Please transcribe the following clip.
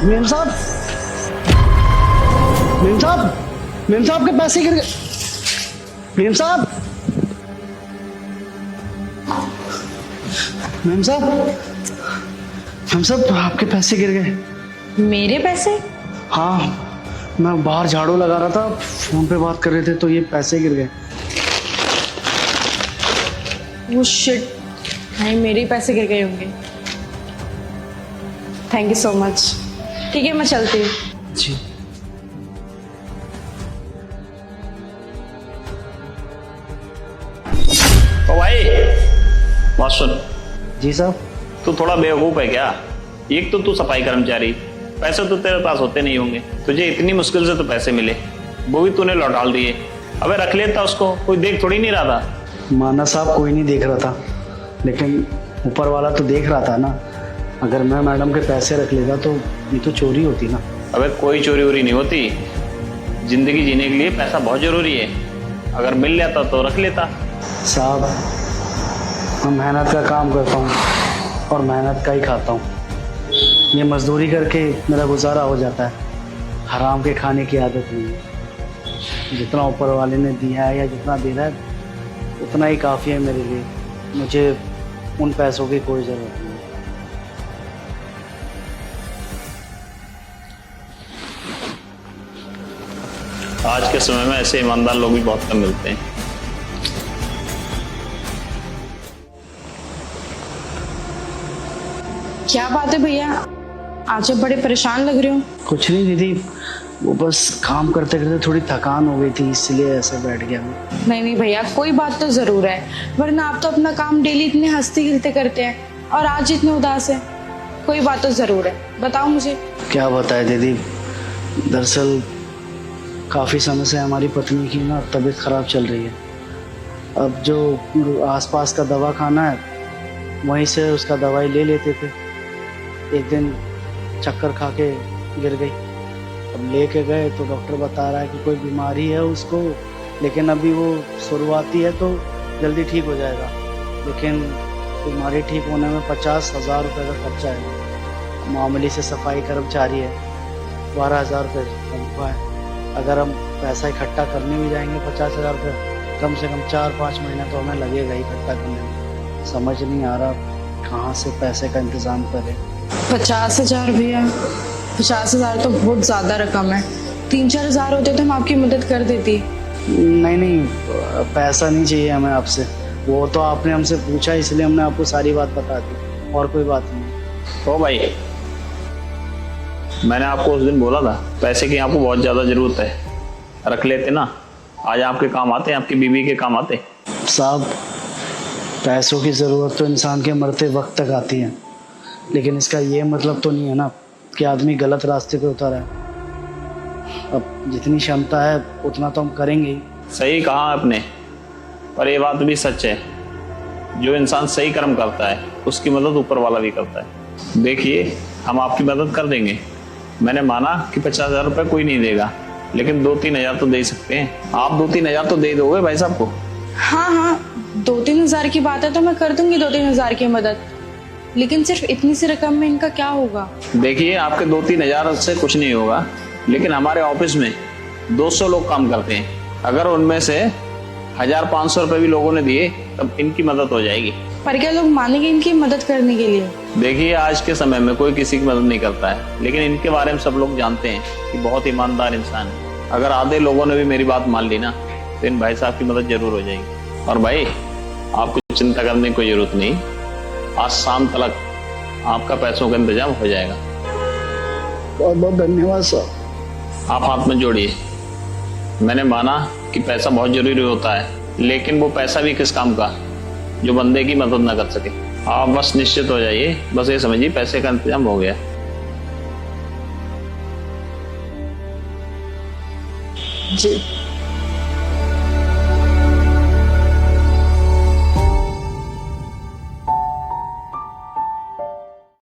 Ma'am साहब, ma'am साहब, ma'am साहब के पैसे गिर गए। मेम साहब, मेम साहब, मेम साहब आपके पैसे गिर गए। मेरे पैसे? हाँ, मैं बाहर झाड़ू लगा रहा था, फोन पे बात कर रहे थे तो ये पैसे गिर गए। वो शिट, नहीं मेरे पैसे गिर गए होंगे। Thank you so much. ठीक है मैं चलती हूँ। जी। ओ भाई, बात सुन। जी साहब। तू थोड़ा बेवकूफ है क्या? एक तो तू सफाई कर्मचारी, पैसे तो तेरे पास होते नहीं होंगे, तुझे इतनी मुश्किल से तो पैसे मिले, वो भी तूने लौटा दिए। अबे रख लेता उसको, कोई देख थोड़ी नहीं रहा था। माना साहब कोई नहीं देख रहा था, लेकिन ऊपर वाला तो देख रहा था ना। अगर मैं मैडम के पैसे रख लेता तो ये तो चोरी होती ना। अबे कोई चोरी वोरी नहीं होती, जिंदगी जीने के लिए पैसा बहुत जरूरी है। अगर मिल जाता तो रख लेता। साहब मैं मेहनत का काम करता हूँ और मेहनत का ही खाता हूँ। ये मजदूरी करके मेरा गुजारा हो जाता है, हराम के खाने की आदत नहीं है। जितना ऊपर वाले ने दिया है या जितना दे रहा है उतना ही काफ़ी है मेरे लिए। मुझे उन पैसों की कोई ज़रूरत नहीं है। आज के समय में ऐसे ईमानदार लोग भी बहुत कम मिलते हैं। क्या बात है भैया, आज आप बड़े परेशान लग रहे हो। कुछ नहीं दीदी, वो बस काम करते करते थोड़ी थकान हो गई थी, इसलिए ऐसे बैठ गया मैं। नहीं भैया, कोई बात तो जरूर है, वरना आप तो अपना काम डेली इतने हंसते खिलते करते हैं और आज इतने उदास है। कोई बात तो जरूर है, बताओ मुझे। क्या बताए दीदी, दरअसल काफ़ी समय से हमारी पत्नी की ना तबीयत ख़राब चल रही है। अब जो आसपास का दवा खाना है वहीं से उसका दवाई ले लेते थे। एक दिन चक्कर खा के गिर गई। अब लेके गए तो डॉक्टर बता रहा है कि कोई बीमारी है उसको, लेकिन अभी वो शुरुआती है तो जल्दी ठीक हो जाएगा। लेकिन बीमारी ठीक होने में 50,000 रुपये का खर्चा है। मामूली से सफाई कर्मचारी है, 12,000 रुपये तनख्वाह है। अगर हम पैसा इकट्ठा करने भी जाएंगे 50,000 रुपये, कम से कम 4-5 महीने तो हमें लगेगा ही इकट्ठा करने में। समझ नहीं आ रहा कहाँ से पैसे का इंतज़ाम करें। 50,000 भैया? 50,000 तो बहुत ज़्यादा रकम है। 3-4 हज़ार होते तो हम आपकी मदद कर देती। नहीं नहीं, पैसा नहीं चाहिए हमें आपसे। वो तो आपने हमसे पूछा इसलिए हमने आपको सारी बात बता दी, और कोई बात नहीं। ओ भाई, मैंने आपको उस दिन बोला था पैसे की आपको बहुत ज़्यादा ज़रूरत है, रख लेते ना, आज आपके काम आते, आपकी बीवी के काम आते। साहब पैसों की ज़रूरत तो इंसान के मरते वक्त तक आती है, लेकिन इसका ये मतलब तो नहीं है ना कि आदमी गलत रास्ते पे उतर है। अब जितनी क्षमता है उतना तो हम करेंगे ही। सही कहा आपने, पर ये बात भी सच है, जो इंसान सही कर्म करता है उसकी मदद ऊपर वाला भी करता है। देखिए हम आपकी मदद कर देंगे। मैंने माना कि 50,000 रुपये कोई नहीं देगा, लेकिन 2-3 हज़ार तो दे सकते हैं। आप 2-3 हज़ार तो दे दोगे भाई साहब को? हाँ हाँ, 2-3 हज़ार की बात है तो मैं कर दूंगी 2-3 हज़ार की मदद, लेकिन सिर्फ इतनी सी रकम में इनका क्या होगा। देखिए आपके 2-3 हज़ार से कुछ नहीं होगा, लेकिन हमारे ऑफिस में 200 लोग काम करते हैं। अगर उनमें से 1,500 रुपये भी लोगों ने दिए तब इनकी मदद हो जाएगी। पर क्या लोग मानेंगे इनकी मदद करने के लिए? देखिए आज के समय में कोई किसी की मदद नहीं करता है, लेकिन इनके बारे में सब लोग जानते हैं कि बहुत ईमानदार इंसान है। अगर आधे लोगों ने भी मेरी बात मान ली ना तो इन भाई साहब की मदद जरूर हो जाएगी। और भाई आपको चिंता करने की कोई जरूरत नहीं, आज शाम तक आपका पैसों का इंतजाम हो जाएगा। बहुत बहुत धन्यवाद साहब। आप हाथ में जोड़िए। मैंने माना कि पैसा बहुत जरूरी होता है, लेकिन वो पैसा भी किस काम का जो बंदे की मदद ना कर सके। आप बस निश्चित हो जाइए, बस ये समझिए पैसे का इंतजाम हो गया। जी